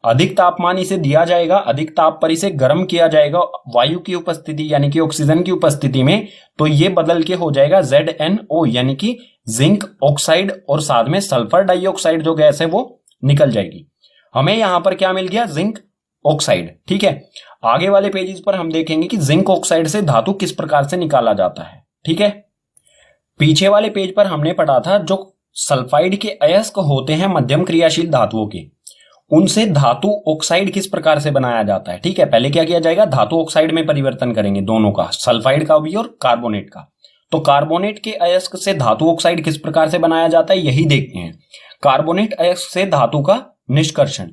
अधिक तापमान इसे दिया जाएगा, अधिक ताप पर इसे गर्म किया जाएगा वायु की उपस्थिति यानी कि ऑक्सीजन की उपस्थिति में, तो ये बदल के हो जाएगा ZnO यानी कि जिंक ऑक्साइड, और साथ में सल्फर डाइऑक्साइड जो गैस है वो निकल जाएगी। हमें यहां पर क्या मिल गया? Zinc oxide. ठीक है, आगे वाले पेजेस पर हम देखेंगे कि जिंक ऑक्साइड से धातु किस प्रकार से निकाला जाता है। ठीक है, पीछे वाले पेज पर हमने पढ़ा था जो सल्फाइड के अयस्क होते हैं मध्यम क्रियाशील धातुओं के, उनसे धातु ऑक्साइड किस प्रकार से बनाया जाता है। ठीक है, पहले क्या किया जाएगा? धातु ऑक्साइड में परिवर्तन करेंगे दोनों का, सल्फाइड का भी और कार्बोनेट का। तो कार्बोनेट के अयस्क से धातु ऑक्साइड किस प्रकार से बनाया जाता है यही देखते हैं। कार्बोनेट अयस्क से धातु का निष्कर्षण,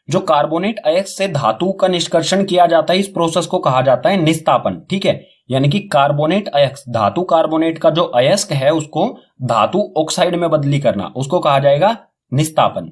जो कार्बोनेट अयस्क से धातु का निष्कर्षण किया जाता है इस प्रोसेस को कहा जाता है निस्तापन। ठीक है, यानी कि कार्बोनेट अयस्क, धातु कार्बोनेट का जो अयस्क है उसको धातु ऑक्साइड में बदली करना, उसको कहा जाएगा निस्तापन।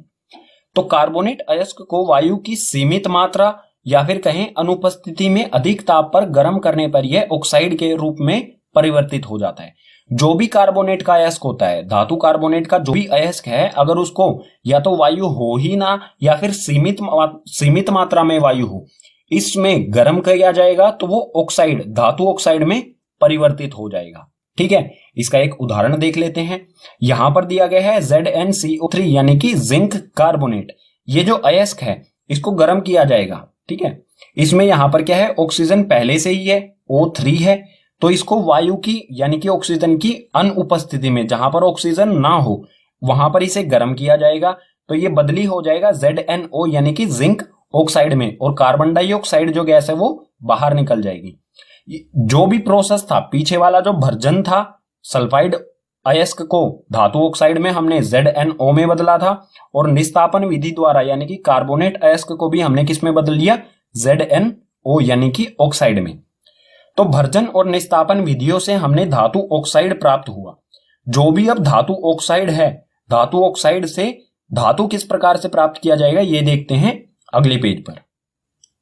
तो कार्बोनेट अयस्क को वायु की सीमित मात्रा या फिर कहें अनुपस्थिति में अधिक ताप पर गर्म करने पर यह ऑक्साइड के रूप में परिवर्तित हो जाता है। जो भी कार्बोनेट का अयस्क होता है, धातु कार्बोनेट का जो भी अयस्क है, अगर उसको या तो वायु हो ही ना या फिर सीमित मात्रा में वायु हो, इसमें गर्म किया जाएगा तो वो ऑक्साइड, धातु ऑक्साइड में परिवर्तित हो जाएगा। ठीक है, इसका एक उदाहरण देख लेते हैं। यहां पर दिया गया है ZnCO3 यानी कि जिंक कार्बोनेट। ये जो अयस्क है इसको गर्म किया जाएगा। ठीक है, इसमें यहां पर क्या है? ऑक्सीजन पहले से ही है, O3 है, तो इसको वायु की यानी कि ऑक्सीजन की अनुपस्थिति में, जहां पर ऑक्सीजन ना हो वहां पर इसे गर्म किया जाएगा, तो ये बदली हो जाएगा ZnO यानी कि जिंक ऑक्साइड में, और कार्बन डाइऑक्साइड जो गैस है वो बाहर निकल जाएगी। जो भी प्रोसेस था पीछे वाला, जो भर्जन था सल्फाइड अयस्क को धातु ऑक्साइड में हमने ZnO में बदला था, और निस्तापन विधि द्वारा यानी कि कार्बोनेट अयस्क को भी हमने किस में बदल लिया? ZnO यानी कि ऑक्साइड में। तो भर्जन और निस्तापन विधियों से हमने धातु ऑक्साइड प्राप्त हुआ। जो भी अब धातु ऑक्साइड है, धातु ऑक्साइड से धातु किस प्रकार से प्राप्त किया जाएगा ये देखते हैं अगले पेज पर।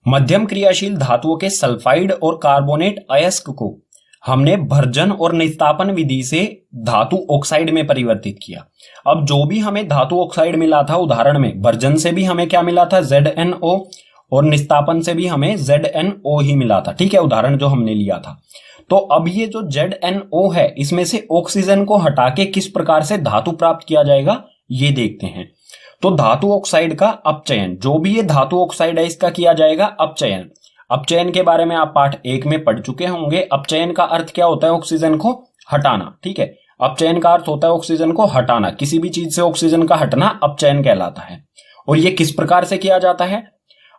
मध्यम क्रियाशील धातुओं के सल्फाइड और कार्बोनेट अयस्क को हमने भर्जन और निस्तापन विधि से धातु ऑक्साइड में परिवर्तित किया। अब जो भी हमें धातु ऑक्साइड मिला था उदाहरण में, भर्जन से भी हमें क्या मिला था? ZnO, और निस्तापन से भी हमें ZnO ही मिला था। ठीक है, उदाहरण जो हमने लिया था। तो अब ये जो ZnO है इसमें से ऑक्सीजन को हटा के किस प्रकार से धातु प्राप्त किया जाएगा ये देखते हैं। तो धातु ऑक्साइड का अपचयन, जो भी ये धातु ऑक्साइड है इसका किया जाएगा अपचयन। अपचयन के बारे में आप पाठ 1 में पढ़ चुके होंगे। अपचयन का अर्थ क्या होता है? ऑक्सीजन को हटाना। ठीक है, अपचयन का अर्थ होता है ऑक्सीजन को हटाना, किसी भी चीज से ऑक्सीजन का हटना अपचयन कहलाता है। और ये किस प्रकार से किया जाता है?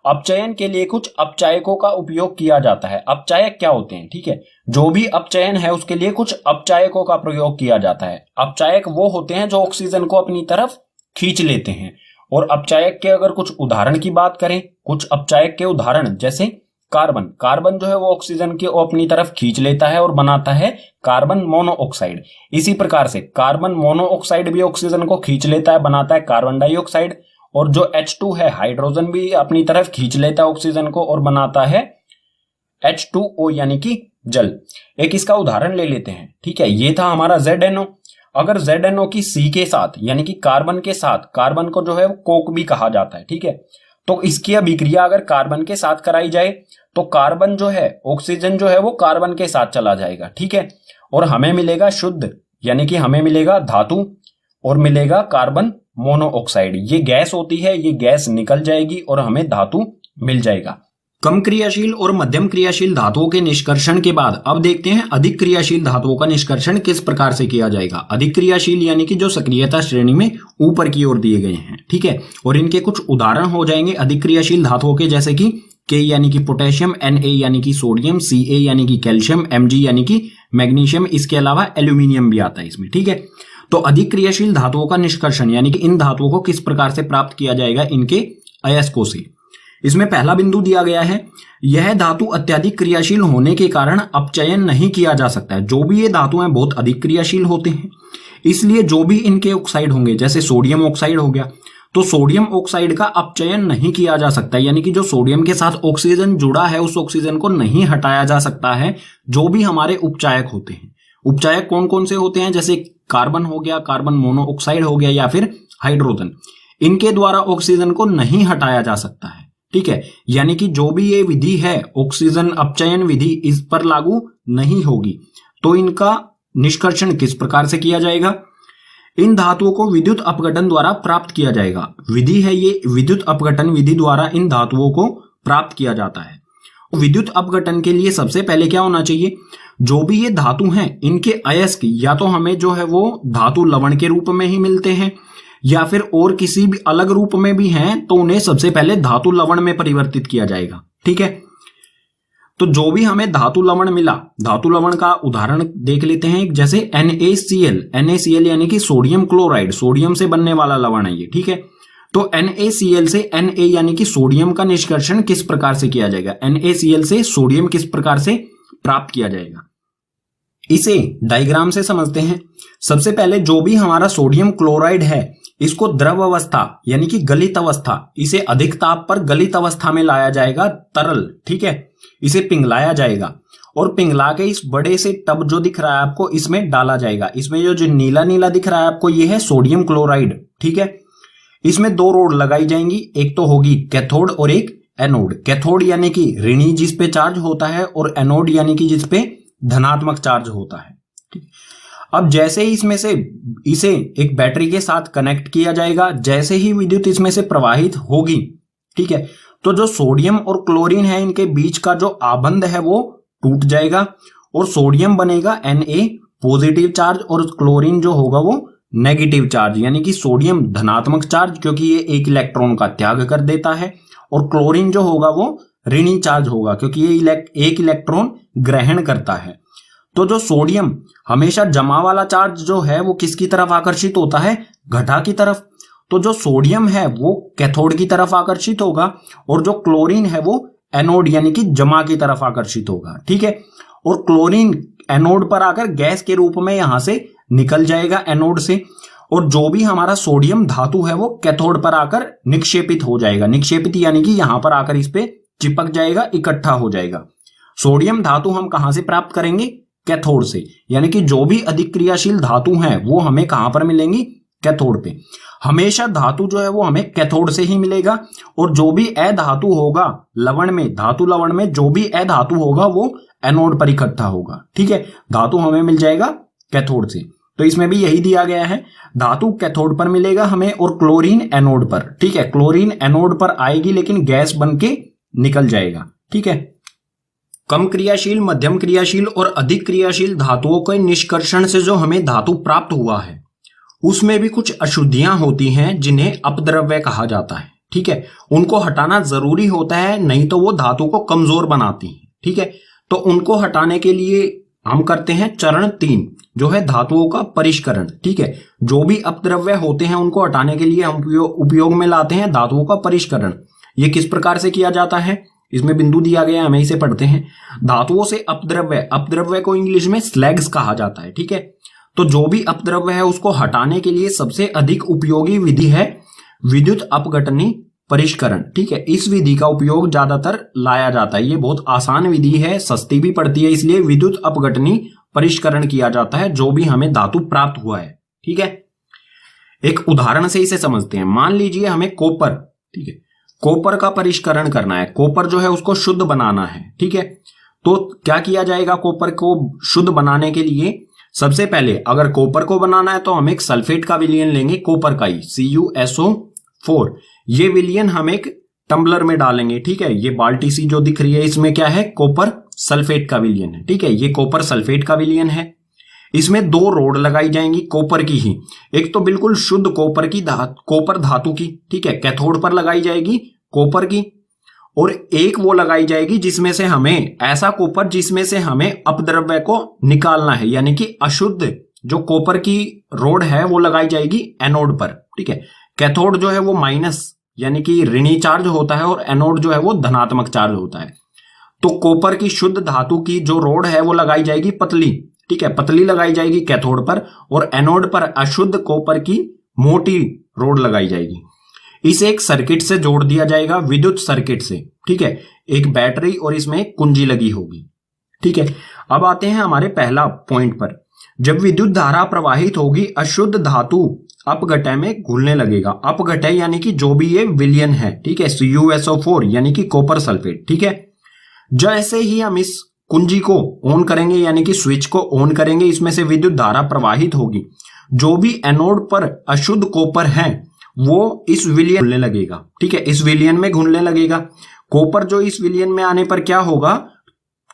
अपचयन के लिए कुछ अपचायकों का उपयोग किया जाता है। अपचायक क्या होते हैं? ठीक है, जो भी अपचयन है उसके लिए कुछ अपचायकों का प्रयोग किया जाता है। अपचायक वो होते हैं जो ऑक्सीजन को अपनी तरफ खींच लेते हैं। और अपचायक के अगर कुछ उदाहरण की बात करें, कुछ अपचायक के उदाहरण जैसे कार्बन, कार्बन जो है वो ऑक्सीजन को अपनी तरफ खींच लेता है और बनाता है कार्बन मोनोऑक्साइड। इसी प्रकार से कार्बन मोनोऑक्साइड भी ऑक्सीजन को खींच लेता है, बनाता है कार्बन डाइऑक्साइड। और जो H2 है, हाइड्रोजन भी अपनी तरफ खींच लेता है ऑक्सीजन को और बनाता है H2O यानी कि जल। एक इसका उदाहरण ले लेते हैं। ठीक है, ये था हमारा ZnO। अगर ZnO की C के साथ यानी कि कार्बन के साथ, कार्बन को जो है वो कोक भी कहा जाता है। ठीक है, तो इसकी अभिक्रिया अगर कार्बन के साथ कराई जाए तो कार्बन जो है, ऑक्सीजन जो है वो कार्बन के साथ चला जाएगा। ठीक है, और हमें मिलेगा शुद्ध यानी कि हमें मिलेगा धातु और मिलेगा कार्बन मोनोऑक्साइड। ये गैस होती है, ये गैस निकल जाएगी और हमें धातु मिल जाएगा। कम क्रियाशील और मध्यम क्रियाशील धातुओं के निष्कर्षण के बाद अब देखते हैं अधिक क्रियाशील धातुओं का निष्कर्षण किस प्रकार से किया जाएगा। अधिक क्रियाशील यानी कि जो सक्रियता श्रेणी में ऊपर की ओर दिए गए हैं। ठीक है, और इनके कुछ उदाहरण हो जाएंगे अधिक क्रियाशील धातुओं के, जैसे कि K यानी कि पोटेशियम, Na यानी कि सोडियम, Ca यानी कि कैल्शियम, Mg यानी कि मैग्नीशियम, इसके अलावा एल्यूमिनियम भी आता है इसमें। ठीक है, तो अधिक क्रियाशील धातुओं का निष्कर्षण यानी कि इन धातुओं को किस प्रकार से प्राप्त किया जाएगा इनके अयस्कों से। इसमें पहला बिंदु दिया गया है, यह धातु अत्यधिक क्रियाशील होने के कारण अपचयन नहीं किया जा सकता है। जो भी ये धातु हैं बहुत अधिक क्रियाशील होते हैं, इसलिए जो भी इनके ऑक्साइड होंगे, जैसे सोडियम ऑक्साइड हो गया, तो सोडियम ऑक्साइड का अपचयन नहीं किया जा सकता, यानी कि जो सोडियम के साथ ऑक्सीजन जुड़ा है उस ऑक्सीजन को नहीं हटाया जा सकता है। जो भी हमारे उपचायक होते हैं, उपचायक कौन कौन से होते हैं, जैसे कार्बन हो गया, कार्बन मोनोऑक्साइड हो गया, या फिर हाइड्रोजन, इनके द्वारा ऑक्सीजन को नहीं हटाया जा सकता है। ठीक है, यानी कि जो भी ये विधि है ऑक्सीजन अपचयन विधि इस पर लागू नहीं होगी। तो इनका निष्कर्षण किस प्रकार से किया जाएगा? इन धातुओं को विद्युत अपघटन द्वारा प्राप्त किया जाएगा। विधि है ये विद्युत अपघटन विधि द्वारा इन धातुओं को प्राप्त किया जाता है। विद्युत अपघटन के लिए सबसे पहले क्या होना चाहिए? जो भी ये धातु हैं इनके अयस्क या तो हमें जो है वो धातु लवण के रूप में ही मिलते हैं या फिर और किसी भी अलग रूप में भी हैं, तो उन्हें सबसे पहले धातु लवण में परिवर्तित किया जाएगा। ठीक है, तो जो भी हमें धातु लवण मिला, धातु लवण का उदाहरण देख लेते हैं। जैसे NaCl, NaCl यानी कि सोडियम क्लोराइड, सोडियम से बनने वाला लवण है ये। ठीक है, तो NaCl से Na यानी कि सोडियम का निष्कर्षण किस प्रकार से किया जाएगा? NaCl से सोडियम किस प्रकार से प्राप्त किया जाएगा, इसे डायग्राम से समझते हैं। सबसे पहले जो भी हमारा सोडियम क्लोराइड है इसको द्रव अवस्था यानी कि गलित अवस्था, इसे अधिक ताप पर गलित अवस्था में लाया जाएगा, तरल। ठीक है, इसे पिघलाया जाएगा और पिघला के इस बड़े से टब जो दिख रहा है आपको इसमें डाला जाएगा। इसमें जो नीला नीला दिख रहा है आपको ये है सोडियम क्लोराइड। ठीक है, इसमें दो रोड लगाई जाएंगी, एक तो होगी कैथोड और एक एनोड। कैथोड यानी कि ऋणी जिस पे चार्ज होता है और एनोड यानी कि जिस पे धनात्मक चार्ज होता है। ठीक, अब जैसे ही इसमें से इसे एक बैटरी के साथ कनेक्ट किया जाएगा, जैसे ही विद्युत इसमें से प्रवाहित होगी, ठीक है, तो जो सोडियम और क्लोरीन है इनके बीच का जो आबंध है वो टूट जाएगा और सोडियम बनेगा Na पॉजिटिव चार्ज और क्लोरीन जो होगा वो नेगेटिव चार्ज, यानी कि सोडियम धनात्मक चार्ज क्योंकि ये एक इलेक्ट्रॉन का त्याग कर देता है, और क्लोरीन जो होगा वो ऋणी चार्ज होगा क्योंकि ये एक इलेक्ट्रॉन ग्रहण करता है। तो जो सोडियम हमेशा जमा वाला चार्ज जो है वो किसकी तरफ आकर्षित होता है? घटा की तरफ। तो जो सोडियम है वो कैथोड की तरफ आकर्षित होगा और जो क्लोरीन है वो एनोड यानी कि जमा की तरफ आकर्षित होगा। ठीक है, और क्लोरीन एनोड पर आकर गैस के रूप में यहां से निकल जाएगा एनोड से, और जो भी हमारा सोडियम धातु है वो कैथोड पर आकर निक्षेपित हो जाएगा। निक्षेपित यानी कि यहां पर आकर इस पे चिपक जाएगा, इकट्ठा हो जाएगा। सोडियम धातु हम कहां से प्राप्त करेंगे? कैथोड से, यानी कि जो भी अधिक क्रियाशील धातु हैं वो हमें कहां पर मिलेंगी? कैथोड पे। हमेशा धातु जो है वो हमें कैथोड से ही मिलेगा, और जो भी अधातु होगा लवण में, धातु लवण में जो भी अधातु होगा वो एनोड पर इकट्ठा होगा। ठीक है, धातु हमें मिल जाएगा कैथोड से। तो इसमें भी यही दिया गया है, धातु कैथोड पर मिलेगा हमें और क्लोरीन एनोड पर। ठीक है, क्लोरीन एनोड पर आएगी लेकिन गैस बन के निकल जाएगा। ठीक है, कम क्रियाशील, मध्यम क्रियाशील और अधिक क्रियाशील धातुओं के निष्कर्षण से जो हमें धातु प्राप्त हुआ है उसमें भी कुछ अशुद्धियां होती हैं जिन्हें अपद्रव्य कहा जाता है। ठीक है, उनको हटाना जरूरी होता है, नहीं तो वो धातु को कमजोर बनाती हैं। ठीक है, तो उनको हटाने के लिए हम करते हैं चरण 3 जो है धातुओं का परिष्करण। ठीक है, जो भी अपद्रव्य होते हैं उनको हटाने के लिए हम उपयोग में लाते हैं धातुओं का परिष्करण। ये किस प्रकार से किया जाता है? इसमें बिंदु दिया गया है, हमें इसे पढ़ते हैं। धातुओं से अपद्रव्य, अपद्रव्य को इंग्लिश में स्लैग्स कहा जाता है। ठीक है, तो जो भी अपद्रव्य है उसको हटाने के लिए सबसे अधिक उपयोगी विधि है विद्युत अपघटनी परिष्करण। ठीक है, इस विधि का उपयोग ज्यादातर लाया जाता है। ये बहुत आसान विधि है, सस्ती भी पड़ती है, इसलिए विद्युत अपघटनी परिष्करण किया जाता है जो भी हमें धातु प्राप्त हुआ है। ठीक है, एक उदाहरण से इसे समझते हैं। मान लीजिए हमें कॉपर, ठीक है, कॉपर का परिष्करण करना है, कॉपर जो है उसको शुद्ध बनाना है। ठीक है, तो क्या किया जाएगा? कॉपर को शुद्ध बनाने के लिए सबसे पहले अगर कॉपर को बनाना है तो हम एक सल्फेट का विलयन लेंगे, कॉपर का ही, CuSO4। ये विलयन हम एक टम्बलर में डालेंगे। ठीक है, ये बाल्टी सी जो दिख रही है इसमें क्या है? कॉपर सल्फेट का विलयन है। ठीक है, ये कॉपर सल्फेट का विलयन है। इसमें 2 रोड लगाई जाएंगी कॉपर की ही, एक तो बिल्कुल शुद्ध कॉपर की कॉपर धातु की, ठीक है, कैथोड पर लगाई जाएगी कॉपर की, और एक वो लगाई जाएगी जिसमें से हमें ऐसा कॉपर जिसमें से हमें अपद्रव्य को निकालना है, यानी कि अशुद्ध जो कॉपर की रोड है वो लगाई जाएगी एनोड पर। ठीक है, कैथोड जो है वो माइनस यानी कि ऋणी चार्ज होता है और एनोड जो है वो धनात्मक चार्ज होता है। तो कॉपर की शुद्ध धातु की जो रोड है वो लगाई जाएगी पतली। ठीक है, पतली लगाई जाएगी कैथोड पर, और एनोड पर अशुद्ध कॉपर की मोटी रोड लगाई जाएगी। इसे एक सर्किट से जोड़ दिया जाएगा, विद्युत सर्किट से। ठीक है, एक बैटरी और इसमें एक कुंजी लगी होगी। ठीक है, अब आते हैं हमारे पहला पॉइंट पर। जब विद्युत धारा प्रवाहित होगी अशुद्ध धातु अपघटय में घुलने लगेगा। अपघटय यानी कि जो भी ये विलयन है, ठीक है, CuSO4 यानी कि कॉपर सल्फेट, ठीक है। जैसे ही हम इस कुंजी को ऑन करेंगे यानी कि स्विच को ऑन करेंगे, इसमें से विद्युत धारा प्रवाहित होगी। जो भी एनोड पर अशुद्ध कॉपर है वो इस विलयन घुलने लगेगा, ठीक है, इस विलयन में घुलने लगेगा। कॉपर जो इस विलयन में आने पर क्या होगा,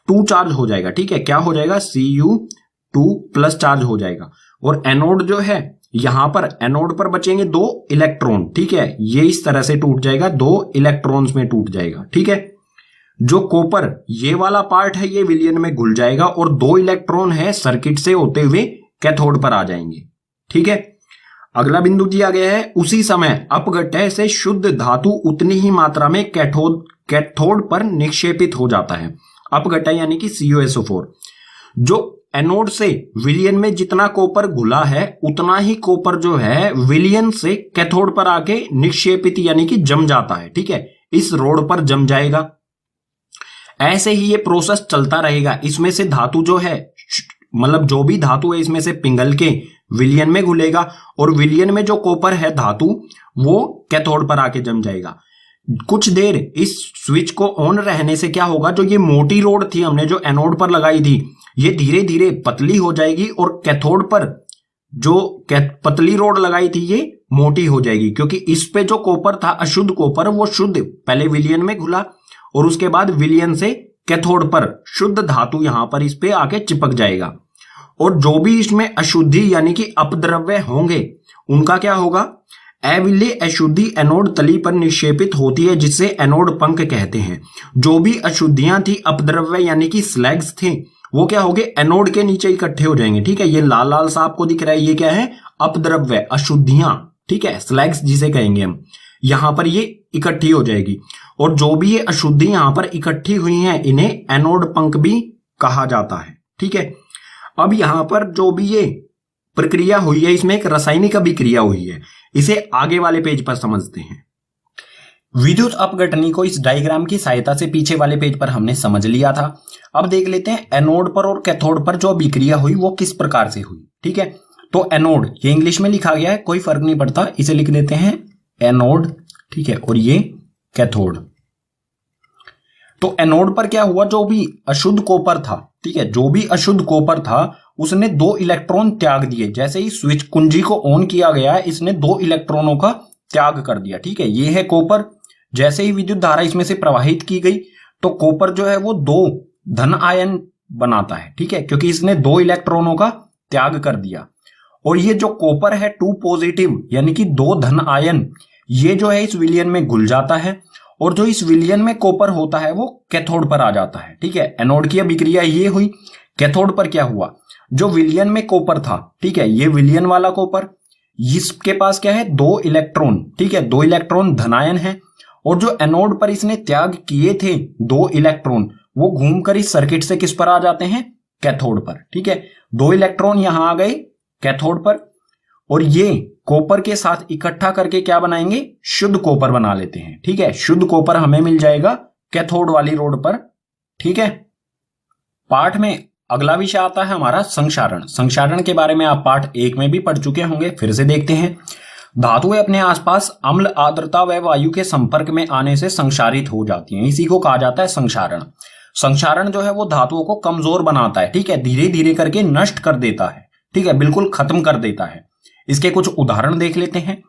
2 चार्ज हो जाएगा, ठीक है, क्या हो जाएगा, Cu2 प्लस चार्ज हो जाएगा। और एनोड जो है, यहां पर एनोड पर बचेंगे 2 इलेक्ट्रॉन, ठीक है, ये इस तरह से टूट जाएगा, 2 इलेक्ट्रॉन्स में टूट जाएगा, ठीक है। जो कॉपर ये वाला पार्ट है ये विलयन में घुल जाएगा और 2 इलेक्ट्रॉन है सर्किट से होते हुए कैथोड पर आ जाएंगे, ठीक है। अगला बिंदु दिया गया है, उसी समय अपघटय से शुद्ध धातु उतनी ही मात्रा में कैथोड पर निक्षेपित हो जाता है। अपघटय यानी कि CuSO4। जो एनोड से विलयन में जितना कॉपर घुला है उतना ही कॉपर जो है विलयन से कैथोड पर आके निक्षेपित यानी कि जम जाता है, ठीक है, इस रोड पर जम जाएगा। ऐसे ही ये प्रोसेस चलता रहेगा। इसमें से धातु जो है, मतलब जो भी धातु है इसमें से पिघल के विलयन में घुलेगा और विलयन में जो कॉपर है धातु वो कैथोड पर आके जम जाएगा। कुछ देर इस स्विच को ऑन रहने से क्या होगा, जो ये मोटी रोड थी हमने जो एनोड पर लगाई थी ये धीरे धीरे पतली हो जाएगी और कैथोड पर जो पतली रोड लगाई थी ये मोटी हो जाएगी, क्योंकि इस पे जो कॉपर था अशुद्ध कॉपर वो शुद्ध पहले विलयन में घुला और उसके बाद विलयन से कैथोड पर शुद्ध धातु यहां पर इस पे आके चिपक जाएगा। और जो भी इसमें अशुद्धि यानी कि अपद्रव्य होंगे उनका क्या होगा, अविलेय अशुद्धि एनोड तली पर निक्षेपित होती है जिससे एनोड पंख कहते हैं। जो भी अशुद्धियां थी अपद्रव्य यानी कि स्लैग्स थे वो क्या होंगे, एनोड के नीचे इकट्ठे हो जाएंगे, ठीक है। ये लाल लाल सा आपको दिख रहा है ये क्या है, अपद्रव्य अशुद्धियां, ठीक है, स्लैग्स जिसे कहेंगे हम, यहां पर ये इकट्ठी हो जाएगी। और जो भी ये अशुद्धि यहां पर इकट्ठी हुई हैं इन्हें एनोड पंख भी कहा जाता है, ठीक है। अब यहां पर जो भी ये प्रक्रिया हुई है इसमें एक रासायनिक अभिक्रिया हुई है, इसे आगे वाले पेज पर समझते हैं। विद्युत अपघटनी को इस डायग्राम की सहायता से पीछे वाले पेज पर हमने समझ लिया था। अब देख लेते हैं एनोड पर और कैथोड पर जो अभिक्रिया हुई वो किस प्रकार से हुई, ठीक है। तो एनोड ये इंग्लिश में लिखा गया है, कोई फर्क नहीं पड़ता, इसे लिख देते हैं एनोड, ठीक है, और ये कैथोड। तो एनोड पर क्या हुआ, जो भी अशुद्ध कॉपर था, ठीक है, जो भी अशुद्ध कॉपर था उसने 2 इलेक्ट्रॉन त्याग दिए। जैसे ही स्विच कुंजी को ऑन किया गया इसने 2 इलेक्ट्रॉनों का त्याग कर दिया, ठीक है, ये है कॉपर। जैसे ही विद्युत धारा इसमें से प्रवाहित की गई तो कॉपर जो है वो 2 धन आयन बनाता है, ठीक है, क्योंकि इसने 2 इलेक्ट्रॉनों का त्याग कर दिया। और ये जो कॉपर है 2 पॉजिटिव यानी कि 2 धन आयन, ये जो है इस विलयन में घुल जाता है और जो इस विलयन में कॉपर होता है वो कैथोड पर आ जाता है, ठीक है। एनोड की अभिक्रिया ये हुई। कैथोड पर क्या हुआ, जो विलयन में कॉपर था, ठीक है, ये विलयन वाला कॉपर, इसके पास क्या है 2 इलेक्ट्रॉन, ठीक है, 2 इलेक्ट्रॉन धनायन है। और जो एनोड पर इसने त्याग किए थे 2 इलेक्ट्रॉन वो घूमकर इस सर्किट से किस पर आ जाते हैं, कैथोड पर, ठीक है। 2 इलेक्ट्रॉन यहां आ गए कैथोड पर और ये कॉपर के साथ इकट्ठा करके क्या बनाएंगे, शुद्ध कॉपर बना लेते हैं, ठीक है। शुद्ध कॉपर हमें मिल जाएगा कैथोड वाली रोड पर, ठीक है। पाठ में अगला विषय आता है हमारा संक्षारण। संक्षारण के बारे में आप पाठ 1 में भी पढ़ चुके होंगे, फिर से देखते हैं। धातुएं अपने आसपास अम्ल, आर्द्रता व वायु के संपर्क में आने से संक्षारित हो जाती हैं, इसी को कहा जाता है संक्षारण। संक्षारण जो है वो धातुओं को कमजोर बनाता है, ठीक है, धीरे धीरे करके नष्ट कर देता है, ठीक है, बिल्कुल खत्म कर देता है। इसके कुछ उदाहरण देख लेते हैं।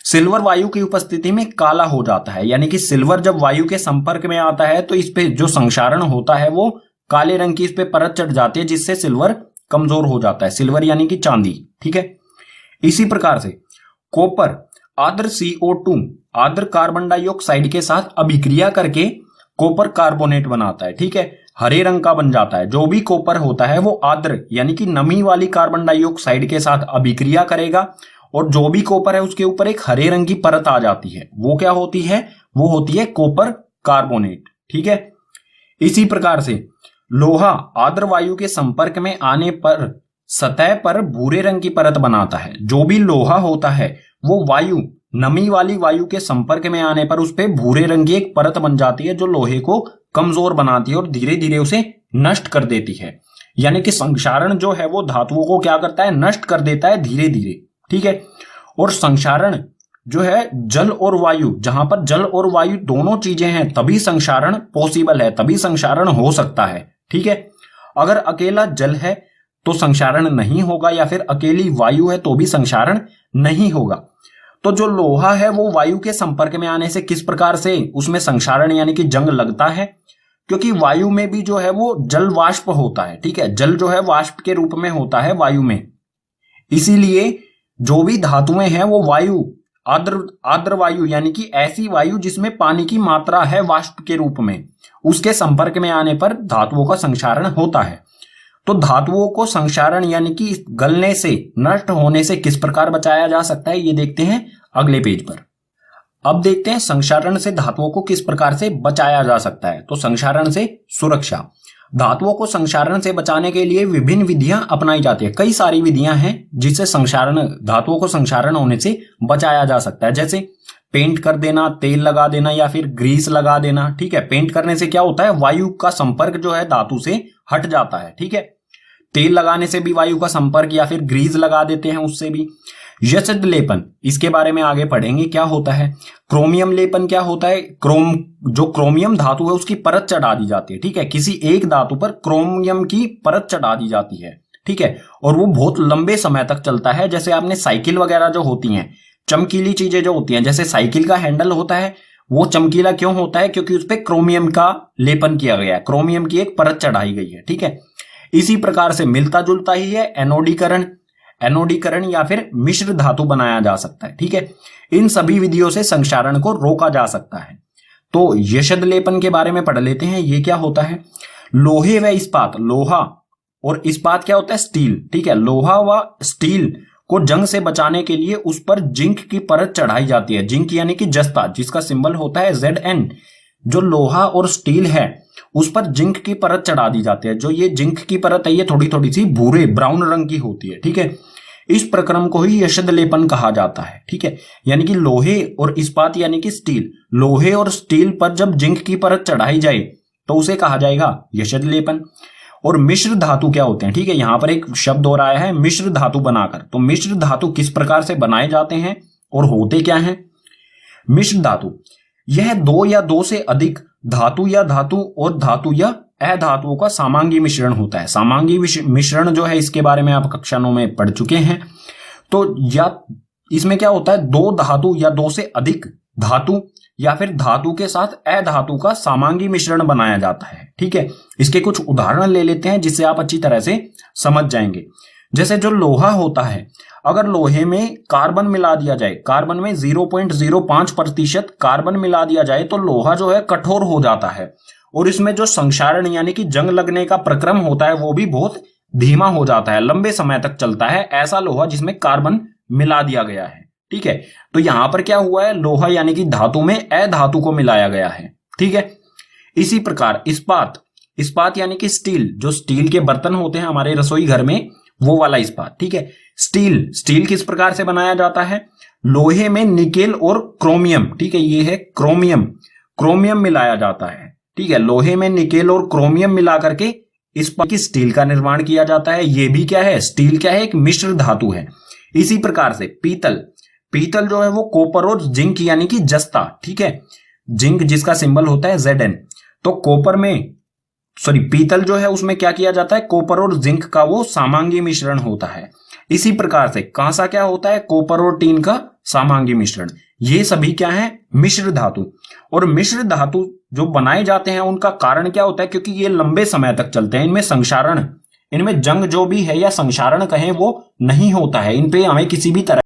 सिल्वर वायु की उपस्थिति में काला हो जाता है, यानी कि सिल्वर जब वायु के संपर्क में आता है तो इस पे जो संक्षारण होता है वो काले रंग की इस पे परत चढ़ जाती है जिससे सिल्वर कमजोर हो जाता है। सिल्वर यानी कि चांदी, ठीक है। इसी प्रकार से कॉपर आर्द्र CO2 आर्द्र कार्बन डाइऑक्साइड के साथ अभिक्रिया करके कॉपर कार्बोनेट बनाता है, ठीक है, हरे रंग का बन जाता है। जो भी कॉपर होता है वो आर्द्र यानी कि नमी वाली कार्बन डाइऑक्साइड के साथ अभिक्रिया करेगा और जो भी कॉपर है उसके ऊपर एक हरे रंग की परत आ जाती है, वो क्या होती है, वो होती है कॉपर कार्बोनेट, ठीक है। इसी प्रकार से लोहा आर्द्र वायु के संपर्क में आने पर सतह पर भूरे रंग की परत बनाता है। जो भी लोहा होता है वो वायु नमी वाली वायु के संपर्क में आने पर उस पे भूरे रंग की एक परत बन जाती है जो लोहे को कमजोर बनाती है और धीरे धीरे उसे नष्ट कर देती है। यानी कि संक्षारण जो है वो धातुओं को क्या करता है, नष्ट कर देता है धीरे धीरे, ठीक है। और संक्षारण जो है जल और वायु, जहां पर जल और वायु दोनों चीजें हैं तभी संक्षारण पॉसिबल है, तभी संक्षारण हो सकता है। ठीक है, अगर अकेला जल है तो संक्षारण नहीं होगा, या फिर अकेली वायु है तो भी संक्षारण नहीं होगा। तो जो लोहा है वो वायु के संपर्क में आने से किस प्रकार से उसमें संक्षारण यानी कि जंग लगता है, क्योंकि वायु में भी जो है वो जल वाष्प होता है। ठीक है, जल जो है वाष्प के रूप में होता है वायु में, इसीलिए जो भी धातुएं हैं वो वायु आर्द्र वायु यानी कि ऐसी वायु जिसमें पानी की मात्रा है वाष्प के रूप में, उसके संपर्क में आने पर धातुओं का संक्षारण होता है। तो धातुओं को संक्षारण यानी कि गलने से, नष्ट होने से किस प्रकार बचाया जा सकता है, ये देखते हैं अगले पेज पर। अब देखते हैं संक्षारण से धातुओं को किस प्रकार से बचाया जा सकता है। तो संक्षारण से सुरक्षा, धातुओं को संक्षारण से बचाने के लिए विभिन्न विधियां अपनाई जाती है। कई सारी विधियां हैं जिससे संक्षारण, धातुओं को संक्षारण होने से बचाया जा सकता है, जैसे पेंट कर देना, तेल लगा देना या फिर ग्रीस लगा देना। ठीक है, पेंट करने से क्या होता है, वायु का संपर्क जो है धातु से हट जाता है। ठीक है, तेल लगाने से भी वायु का संपर्क, या फिर ग्रीस लगा देते हैं उससे भी। यशद लेपन, इसके बारे में आगे पढ़ेंगे क्या होता है। क्रोमियम लेपन क्या होता है, जो क्रोमियम धातु है उसकी परत चढ़ा दी जाती है। ठीक है, किसी एक धातु पर क्रोमियम की परत चढ़ा दी जाती है। ठीक है, और वो बहुत लंबे समय तक चलता है। जैसे आपने साइकिल वगैरह जो होती हैं, चमकीली चीजें जो होती हैं, जैसे साइकिल का हैंडल होता है, वो चमकीला क्यों होता है, क्योंकि उस पर क्रोमियम का लेपन किया गया है, क्रोमियम की एक परत चढ़ाई गई है। ठीक है, इसी प्रकार से मिलता जुलता ही है एनोडीकरण या फिर मिश्र धातु बनाया जा सकता है। ठीक है, इन सभी विधियों से संक्षारण को रोका जा सकता है। तो यशद लेपन के बारे में पढ़ लेते हैं, ये क्या होता है। लोहे व इस्पात, लोहा और इस्पात क्या होता है, स्टील। ठीक है, लोहा व स्टील को जंग से बचाने के लिए उस पर जिंक की परत चढ़ाई जाती है। जिंक यानी कि जस्ता, जिसका सिंबल होता है Zn। जो लोहा और स्टील है उस पर जिंक की परत चढ़ा दी जाती है। जो ये जिंक की परत है ये थोड़ी थोड़ी सी भूरे ब्राउन रंग की होती है। ठीक है, इस प्रक्रम को ही यशद लेपन कहा जाता है। ठीक है, यानी कि लोहे और इस्पात यानी कि स्टील, लोहे और स्टील पर जब जिंक की परत चढ़ाई जाए तो उसे कहा जाएगा यशद लेपन। और मिश्र धातु क्या होते हैं, ठीक है, यहां पर एक शब्द और आया है मिश्र धातु बनाकर। तो मिश्र धातु किस प्रकार से बनाए जाते हैं और होते क्या हैं। मिश्र धातु, यह दो या दो से अधिक धातु या धातु और धातु या अधातुओं का समांगी मिश्रण होता है। समांगी मिश्रण जो है इसके बारे में आप कक्षा 9 में पढ़ चुके हैं। तो या इसमें क्या होता है, दो धातु या दो से अधिक धातु या फिर धातु के साथ अधातु का समांगी मिश्रण बनाया जाता है। ठीक है, इसके कुछ उदाहरण ले लेते हैं जिससे आप अच्छी तरह से समझ जाएंगे। जैसे जो लोहा होता है, अगर लोहे में कार्बन मिला दिया जाए, कार्बन में 0.05% कार्बन मिला दिया जाए तो लोहा जो है कठोर हो जाता है, और इसमें जो संक्षारण यानी कि जंग लगने का प्रक्रम होता है वो भी बहुत धीमा हो जाता है, लंबे समय तक चलता है ऐसा लोहा जिसमें कार्बन मिला दिया गया है। ठीक है, तो यहां पर क्या हुआ है, लोहा यानी कि धातु में अधातु को मिलाया गया है। ठीक है, इसी प्रकार इस्पात यानी कि स्टील, जो स्टील के बर्तन होते हैं हमारे रसोई घर में, वो वाला इस्पात। ठीक है, स्टील किस प्रकार से बनाया जाता है, लोहे में निकेल और क्रोमियम, ठीक है, ये है क्रोमियम मिलाया जाता है। ठीक है, लोहे में निकेल और क्रोमियम मिला करके इस्पात की स्टील का निर्माण किया जाता है। ये भी क्या है, स्टील क्या है, एक मिश्र धातु है। इसी प्रकार से पीतल जो है वो कॉपर और जिंक यानी कि जस्ता, ठीक है, जिंक जिसका सिंबल होता है Zn। तो पीतल जो है उसमें क्या किया जाता है, कॉपर और जिंक का वो समांगी मिश्रण होता है। इसी प्रकार से कांसा क्या होता है, कॉपर और टीन का समांगी मिश्रण। ये सभी क्या है, मिश्र धातु। और मिश्र धातु जो बनाए जाते हैं उनका कारण क्या होता है, क्योंकि ये लंबे समय तक चलते हैं, इनमें जंग जो भी है या संक्षारण कहें वो नहीं होता है, इन पे हमें किसी भी तरह